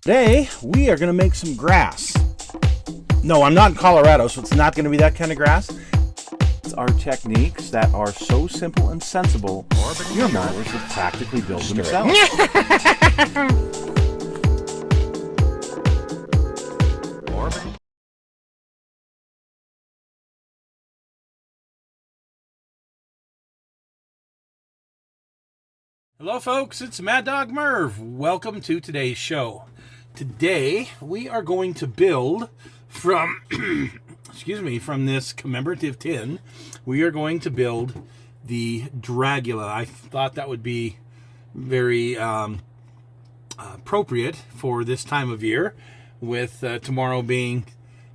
Today, we are going to make some grass. No, I'm not in Colorado, so it's not going to be that kind of grass. It's our techniques that are so simple and sensible, your mowers have practically built themselves. Hello folks, it's Mad Dog Merv. Welcome to today's show. Today we are going to build from from this commemorative tin. We are going to build the Dragula. I thought that would be very appropriate for this time of year, with tomorrow being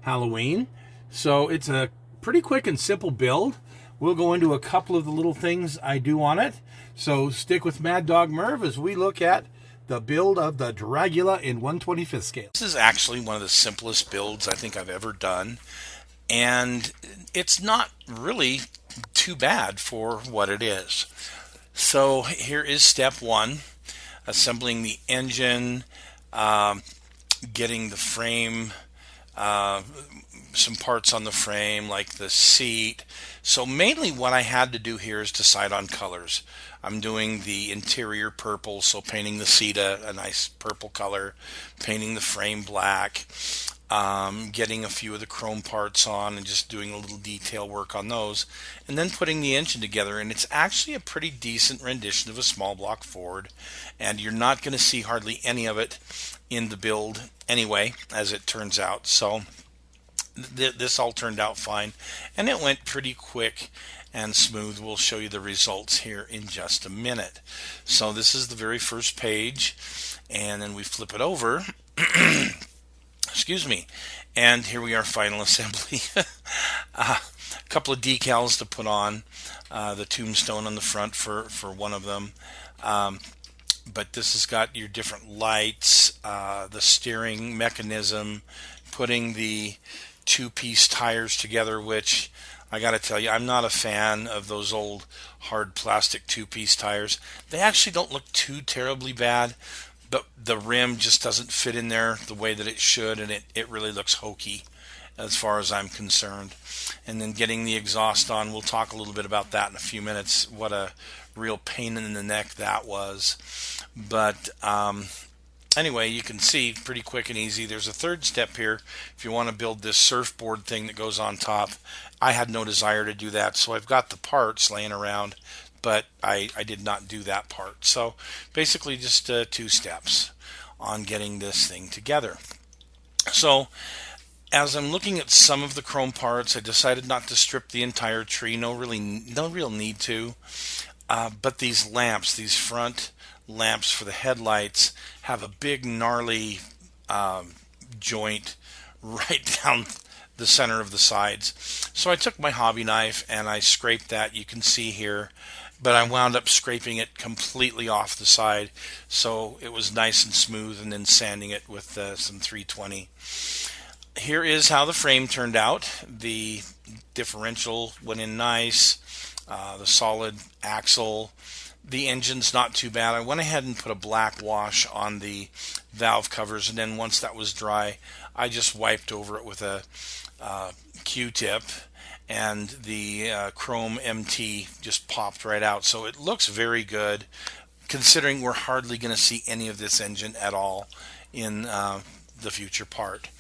Halloween. So it's a pretty quick and simple build. We'll go into a couple of the little things I do on it. So stick with Mad Dog Merv as we look at the build of the Dragula in 1/25th scale. This is actually one of the simplest builds I think I've ever done, and it's not really too bad for what it is. So here is step one: assembling the engine, getting the frame, some parts on the frame like the seat. So mainly what I had to do here is decide on colors. I'm doing the interior purple, so painting the seat a nice purple color, painting the frame black, getting a few of the chrome parts on and just doing a little detail work on those, and then putting the engine together. And it's actually a pretty decent rendition of a small block Ford, and you're not going to see hardly any of it in the build anyway, as it turns out. So this all turned out fine, and it went pretty quick and smooth. We'll show you the results here in just a minute. So this is the very first page, and then we flip it over. Excuse me. And here we are, final assembly. A couple of decals to put on, the tombstone on the front for one of them. But this has got your different lights, the steering mechanism, putting the two-piece tires together, which I gotta tell you, I'm not a fan of those old hard plastic two-piece tires. They actually don't look too terribly bad, but the rim just doesn't fit in there the way that it should, and it really looks hokey as far as I'm concerned. And then getting the exhaust on, we'll talk a little bit about that in a few minutes. What a real pain in the neck that was. But anyway, you can see pretty quick and easy. There's a third step here. If you want to build this surfboard thing that goes on top, I had no desire to do that, so I've got the parts laying around, but I did not do that part. So basically just 2 steps on getting this thing together. So as I'm looking at some of the chrome parts, I decided not to strip the entire tree. No real need to. But these lamps, these front lamps for the headlights, have a big gnarly joint right down the center of the sides. So I took my hobby knife and I scraped that. You can see here, but I wound up scraping it completely off the side, so it was nice and smooth, and then sanding it with some 320. Here is how the frame turned out. The differential went in nice, the solid axle. The engine's not too bad. I went ahead and put a black wash on the valve covers, and then once that was dry, I just wiped over it with a Q-tip, and the chrome MT just popped right out. So it looks very good, considering we're hardly going to see any of this engine at all in the future part.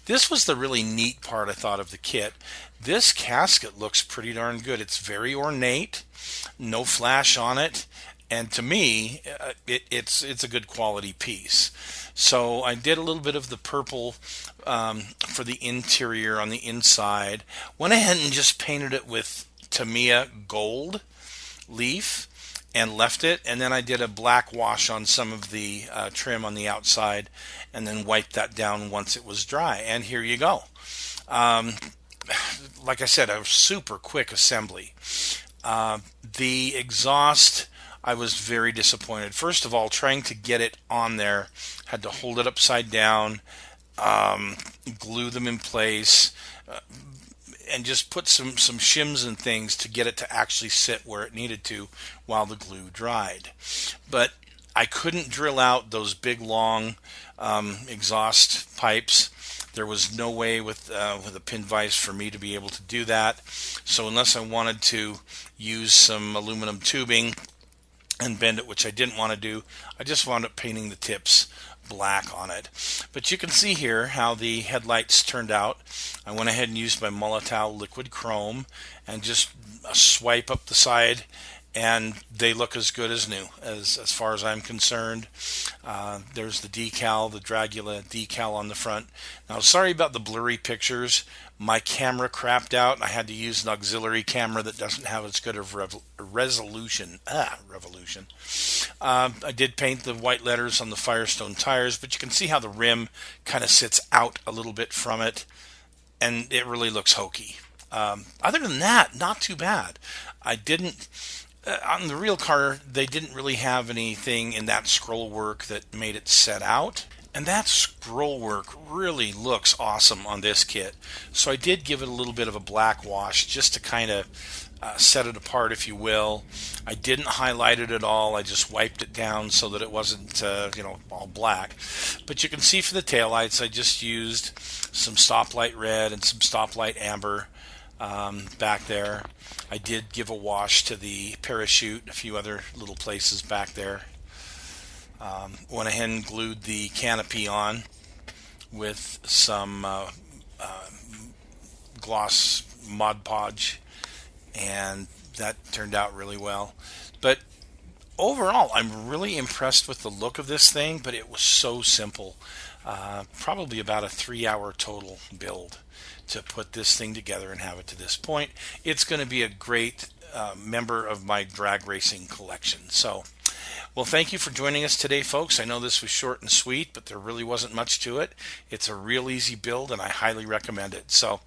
This was the really neat part, I thought, of the kit. This casket looks pretty darn good. It's very ornate, no flash on it, and to me, it's a good quality piece. So I did a little bit of the purple for the interior on the inside. Went ahead and just painted it with Tamiya gold leaf and left it, and then I did a black wash on some of the trim on the outside, and then wiped that down once it was dry. And here you go. Like I said, a super quick assembly. The exhaust, I was very disappointed. First of all, trying to get it on there, had to hold it upside down, glue them in place, and just put some shims and things to get it to actually sit where it needed to while the glue dried. But I couldn't drill out those big long exhaust pipes. There was no way with a pin vise for me to be able to do that. So unless I wanted to use some aluminum tubing and bend it, which I didn't want to do, I just wound up painting the tips black on it. But you can see here how the headlights turned out. I went ahead and used my Molotow liquid chrome and just swipe up the side, and they look as good as new as far as I'm concerned. There's the decal, the Dragula decal on the front. Now, sorry about the blurry pictures. My camera crapped out. I had to use an auxiliary camera that doesn't have as good of resolution. Revolution. I did paint the white letters on the Firestone tires, but you can see how the rim kind of sits out a little bit from it, and it really looks hokey. Other than that, not too bad. I didn't... on the real car, they didn't really have anything in that scroll work that made it set out. And that scroll work really looks awesome on this kit. So I did give it a little bit of a black wash just to kind of set it apart, if you will. I didn't highlight it at all. I just wiped it down so that it wasn't, all black. But you can see for the taillights, I just used some stoplight red and some stoplight amber back there. I did give a wash to the parachute, a few other little places back there. Went ahead and glued the canopy on with some gloss Mod Podge, and that turned out really well. But overall, I'm really impressed with the look of this thing, but it was so simple. Probably about a 3-hour total build to put this thing together and have it to this point. It's going to be a great member of my drag racing collection. So, well, thank you for joining us today, folks. I know this was short and sweet, but there really wasn't much to it. It's a real easy build, and I highly recommend it. So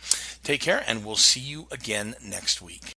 take care, and we'll see you again next week.